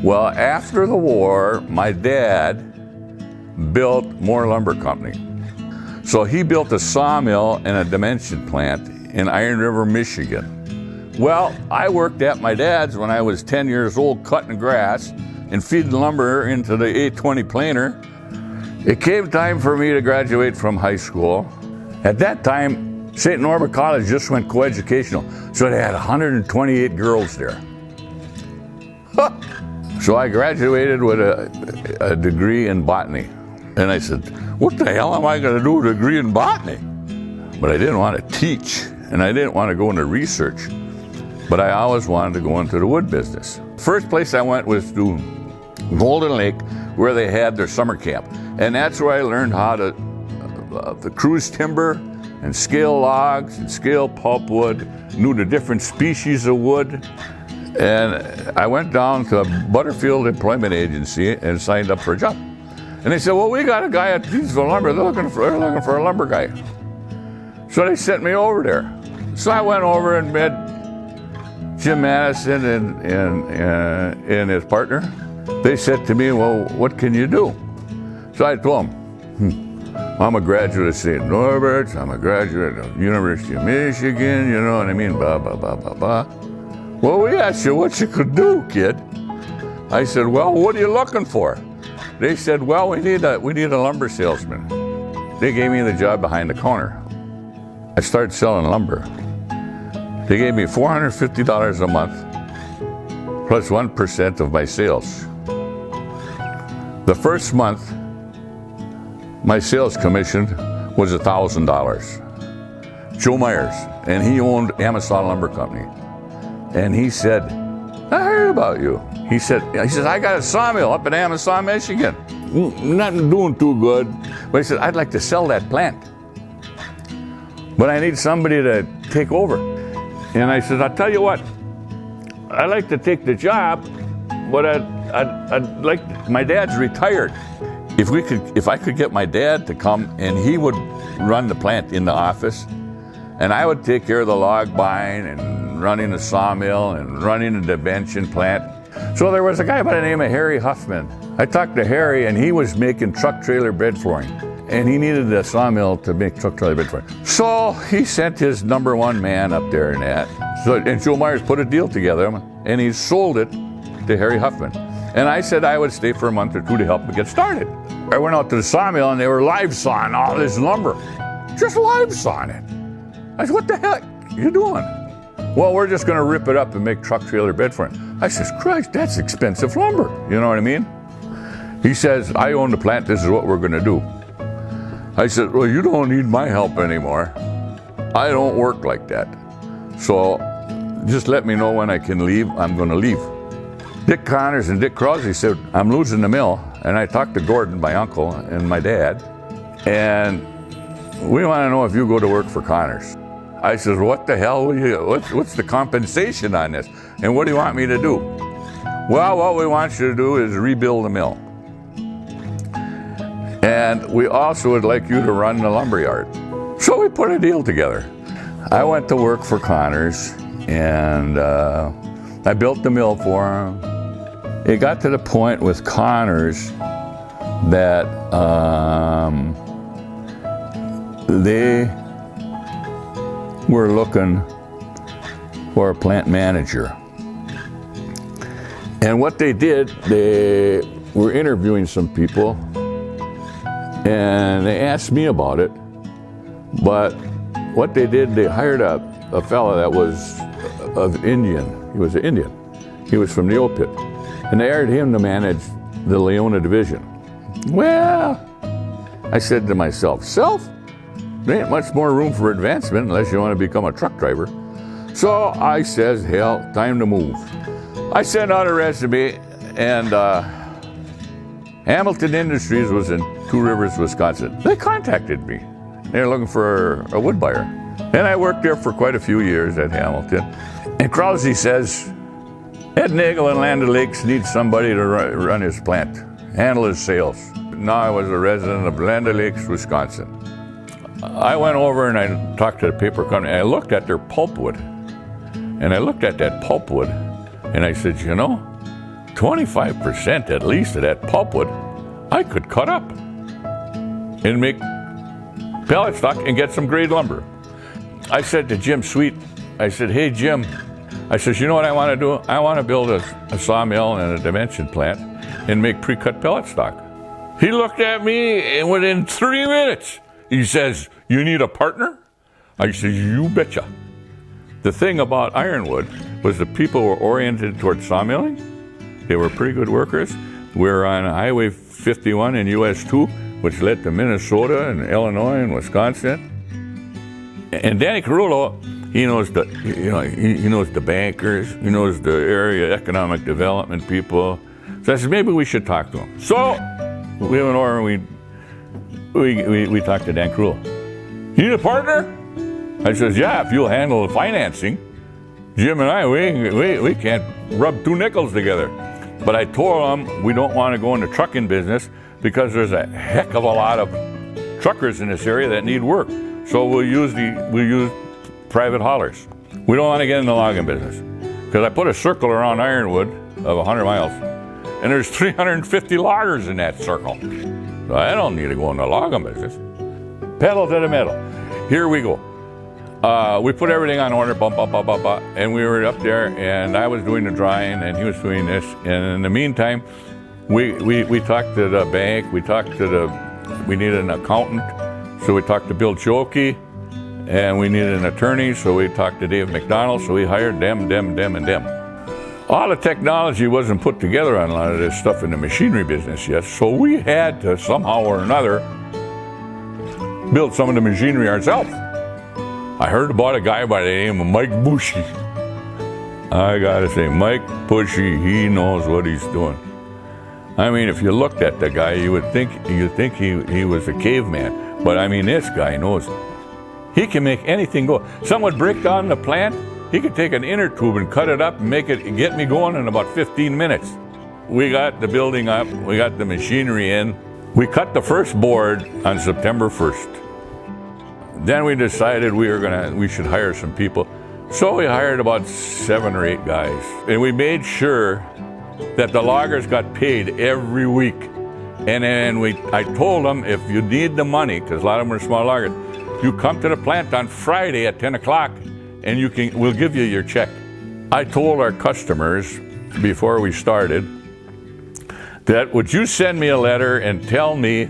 Well, after the war, my dad built Moore Lumber Company. So he built a sawmill and a dimension plant in Iron River, Michigan. Well, I worked at my dad's when I was 10 years old, cutting grass and feeding lumber into the 820 planer. It came time for me to graduate from high school. At that time, St. Norbert College just went coeducational, so they had 128 girls there. So I graduated with a degree in botany. And I said, what the hell am I going to do with a degree in botany? But I didn't want to teach, and I didn't want to go into research. But I always wanted to go into the wood business. First place I went was to Golden Lake, where they had their summer camp. And that's where I learned how to cruise timber and scale logs and scale pulpwood, knew the different species of wood. And I went down to a Butterfield Employment Agency and signed up for a job. And they said, well, we got a guy at Petersville Lumber. They're looking for a lumber guy. So they sent me over there. So I went over and met Jim Madison and his partner. They said to me, well, what can you do? So I told them, I'm a graduate of St. Norbert's. I'm a graduate of University of Michigan. You know what I mean? Blah, blah, blah, blah, blah. Well, we asked you what you could do, kid. I said, well, what are you looking for? They said, well, we need a lumber salesman. They gave me the job behind the counter. I started selling lumber. They gave me $450 a month, plus 1% of my sales. The first month, my sales commission was $1,000. Joe Myers, and he owned Amazon Lumber Company. And he said, I heard about you. He says, I got a sawmill up in Amazon, Michigan. Nothing doing too good. But he said, I'd like to sell that plant. But I need somebody to take over. And I said, I'll tell you what, I'd like to take the job, but I'd like, my dad's retired. If I could get my dad to come and he would run the plant in the office, and I would take care of the log buying and running the sawmill and running the dimension plant. So there was a guy by the name of Harry Huffman. I talked to Harry, and he was making truck trailer bed flooring, and he needed a sawmill to make truck trailer bed flooring. So he sent his number one man up there and that. And Joe Myers put a deal together, and he sold it to Harry Huffman. And I said I would stay for a month or two to help him get started. I went out to the sawmill, and they were live sawing all this lumber. Just live sawing it. I said, what the heck are you doing? Well, we're just going to rip it up and make truck trailer bed flooring. I says, Christ, that's expensive lumber. You know what I mean? He says, I own the plant. This is what we're going to do. I said, well, you don't need my help anymore. I don't work like that. So just let me know when I can leave. I'm going to leave. Dick Connors and Dick Crosby said, I'm losing the mill. And I talked to Gordon, my uncle, and my dad. And we want to know if you go to work for Connors. I says, what the hell will you, what's the compensation on this? And what do you want me to do? Well, what we want you to do is rebuild the mill. And we also would like you to run the lumberyard. So we put a deal together. I went to work for Connors, and I built the mill for him. It got to the point with Connors that they were looking for a plant manager. And what they did, they were interviewing some people, and they asked me about it. But what they did, they hired a fella that was of Indian. He was an Indian. He was from the old pit. And they hired him to manage the Leona division. Well, I said to myself, there ain't much more room for advancement unless you want to become a truck driver. So I says, hell, time to move. I sent out a resume, and Hamilton Industries was in Two Rivers, Wisconsin. They contacted me. They were looking for a wood buyer. And I worked there for quite a few years at Hamilton. And Krause says, Ed Nagel and Land O'Lakes needs somebody to run his plant, handle his sales. Now I was a resident of Land O'Lakes, Wisconsin. I went over and I talked to the paper company. I looked at their pulpwood. And I looked at that pulpwood, and I said, you know, 25% at least of that pulpwood I could cut up and make pellet stock and get some grade lumber. I said to Jim Sweet, I said, hey Jim, I says, you know what I want to do? I want to build a sawmill and a dimension plant and make pre-cut pellet stock. He looked at me and within 3 minutes, he says, you need a partner? I said, you betcha. The thing about ironwood was the people were oriented towards sawmilling. They were pretty good workers. We were on Highway 51 and US 2, which led to Minnesota and Illinois and Wisconsin. And Danny Carullo, he knows he knows the bankers, he knows the area economic development people. So I said, maybe we should talk to him. So we went over and we talked to Dan Carullo. You need a partner? I says, yeah, if you'll handle the financing. Jim and I, we can't rub two nickels together. But I told him we don't want to go into trucking business because there's a heck of a lot of truckers in this area that need work. So we'll use private haulers. We don't want to get in the logging business because I put a circle around Ironwood of 100 miles, and there's 350 loggers in that circle. So I don't need to go in the logging business. Pedal to the metal. Here we go. We put everything on order, and we were up there, and I was doing the drying, and he was doing this. And in the meantime, we talked to the bank. We needed an accountant, so we talked to Bill Chokey, and we needed an attorney, so we talked to Dave McDonald. So we hired them, and them. All the technology wasn't put together on a lot of this stuff in the machinery business yet, so we had to somehow or another build some of the machinery ourselves. I heard about a guy by the name of Mike Bushy. I gotta say, Mike Bushy, he knows what he's doing. I mean, if you looked at the guy, you'd think he was a caveman. But I mean, this guy knows. He can make anything go. Someone would break down the plant, he could take an inner tube and cut it up and get me going in about 15 minutes. We got the building up, we got the machinery in. We cut the first board on September 1st. Then we decided we should hire some people. So we hired about 7 or 8 guys. And we made sure that the loggers got paid every week. And then I told them, if you need the money, because a lot of them were small loggers, you come to the plant on Friday at 10 o'clock and we'll give you your check. I told our customers before we started that would you send me a letter and tell me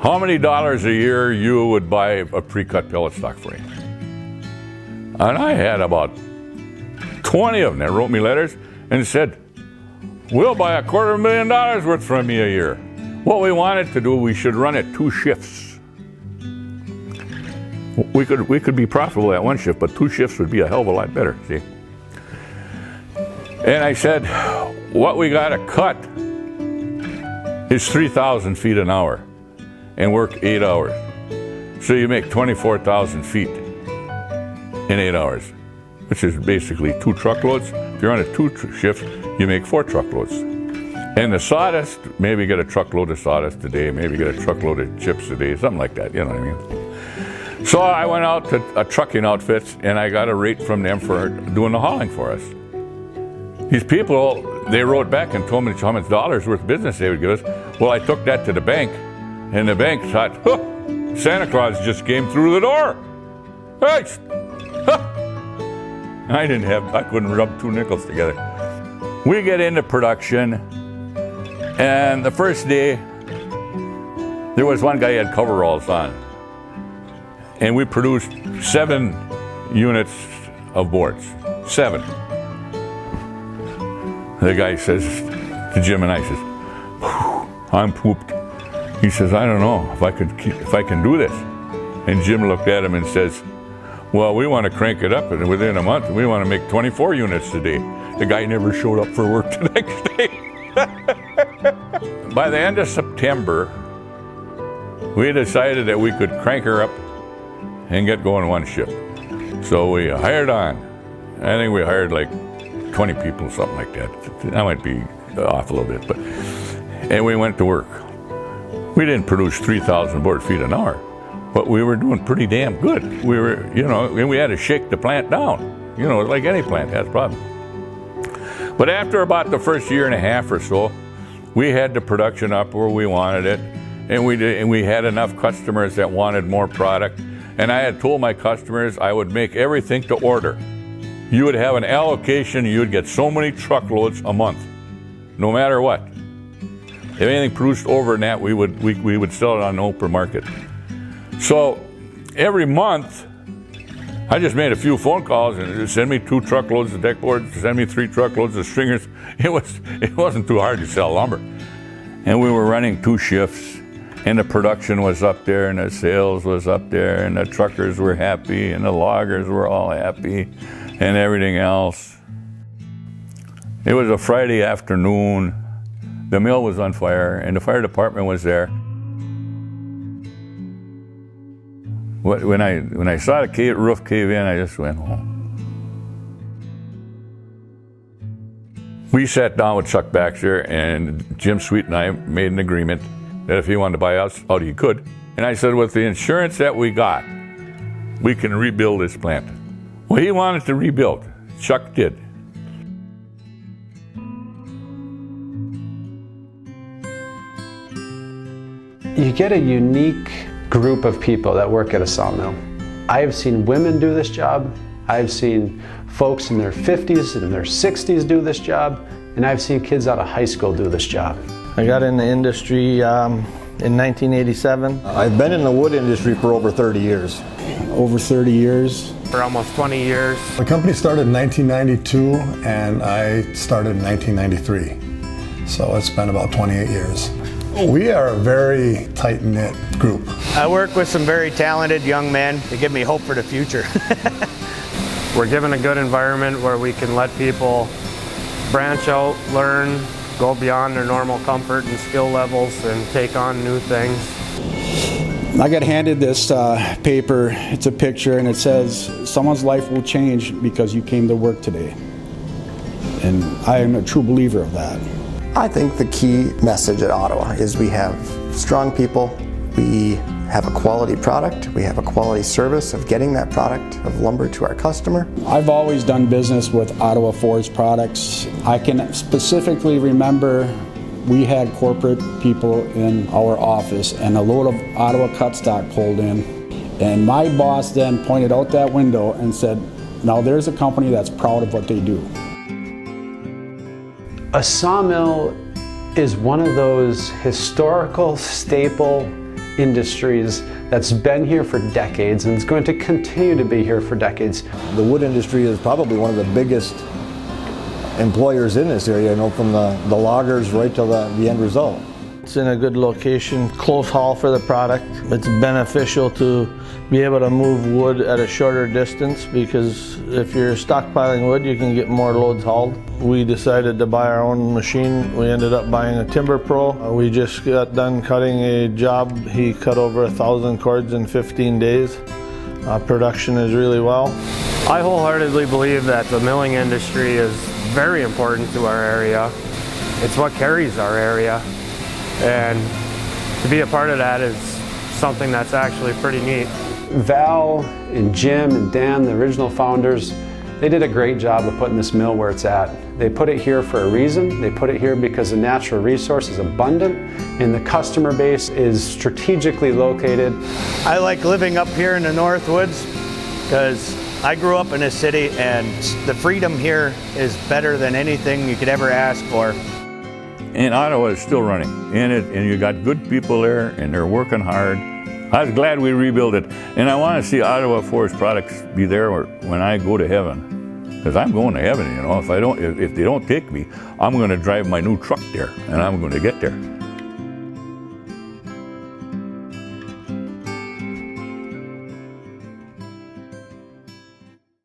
how many dollars a year you would buy a pre-cut pellet stock for you? And I had about 20 of them that wrote me letters and said, we'll buy $250,000 worth from you a year. What we wanted to do, we should run it 2 shifts. We could be profitable at 1 shift, but 2 shifts would be a hell of a lot better, see? And I said, what we gotta cut is 3,000 feet an hour and work 8 hours. So you make 24,000 feet in 8 hours, which is basically 2 truckloads. If you're on a 2 shift, you make 4 truckloads. And the sawdust, maybe get a truckload of sawdust a day, maybe get a truckload of chips a day, something like that, you know what I mean? So I went out to a trucking outfits and I got a rate from them for doing the hauling for us. These people, they wrote back and told me how much dollars worth of business they would give us. Well, I took that to the bank. And the bank thought, Santa Claus just came through the door. Hey! I couldn't rub 2 nickels together. We get into production, and the first day, there was one guy who had coveralls on. And we produced 7 units of boards. 7. The guy says to Jim and I, says, I'm pooped. He says, I don't know if I can do this. And Jim looked at him and says, well, we want to crank it up, and within a month, we want to make 24 units a day. The guy never showed up for work the next day. By the end of September, we decided that we could crank her up and get going 1 shift. So we hired on. I think we hired like 20 people, something like that. That might be off a little bit, and we went to work. We didn't produce 3,000 board feet an hour, but we were doing pretty damn good. We were, and we had to shake the plant down. Like any plant has problems. But after about the first year and a half or so, we had the production up where we wanted it, and we had enough customers that wanted more product. And I had told my customers I would make everything to order. You would have an allocation, you would get so many truckloads a month, no matter what. If anything produced over that, we would sell it on the open market. So every month, I just made a few phone calls and send me 2 truckloads of deck boards, send me 3 truckloads of stringers. It wasn't too hard to sell lumber. And we were running 2 shifts, and the production was up there, and the sales was up there, and the truckers were happy, and the loggers were all happy, and everything else. It was a Friday afternoon. The mill was on fire, and the fire department was there. When I saw the roof cave in, I just went home. We sat down with Chuck Baxter, and Jim Sweet and I made an agreement that if he wanted to buy us out, he could. And I said, with the insurance that we got, we can rebuild this plant. Well, he wanted to rebuild. Chuck did. You get a unique group of people that work at a sawmill. I have seen women do this job. I've seen folks in their 50s and their 60s do this job. And I've seen kids out of high school do this job. I got in the industry in 1987. I've been in the wood industry for over 30 years. Over 30 years. For almost 20 years. The company started in 1992 and I started in 1993. So it's been about 28 years. We are a very tight-knit group. I work with some very talented young men to give me hope for the future. We're given a good environment where we can let people branch out, learn, go beyond their normal comfort and skill levels and take on new things. I got handed this paper. It's a picture and it says, someone's life will change because you came to work today. And I am a true believer of that. I think the key message at Ottawa is we have strong people, we have a quality product, we have a quality service of getting that product of lumber to our customer. I've always done business with Ottawa Forest Products. I can specifically remember we had corporate people in our office and a load of Ottawa cut stock pulled in. And my boss then pointed out that window and said, now there's a company that's proud of what they do. A sawmill is one of those historical staple industries that's been here for decades and is going to continue to be here for decades. The wood industry is probably one of the biggest employers in this area, from the loggers right to the end result. It's in a good location, close haul for the product. It's beneficial to be able to move wood at a shorter distance because if you're stockpiling wood, you can get more loads hauled. We decided to buy our own machine. We ended up buying a Timber Pro. We just got done cutting a job. He cut over 1,000 cords in 15 days. Production is really well. I wholeheartedly believe that the milling industry is very important to our area. It's what carries our area. And to be a part of that is something that's actually pretty neat. Val and Jim and Dan, the original founders, they did a great job of putting this mill where it's at. They put it here for a reason. They put it here because the natural resource is abundant and the customer base is strategically located. I like living up here in the Northwoods because I grew up in this city and the freedom here is better than anything you could ever ask for. And Ottawa is still running, and you got good people there, and they're working hard. I was glad we rebuilt it, and I want to see Ottawa Forest Products be there when I go to heaven, because I'm going to heaven. If they don't take me, I'm going to drive my new truck there, and I'm going to get there.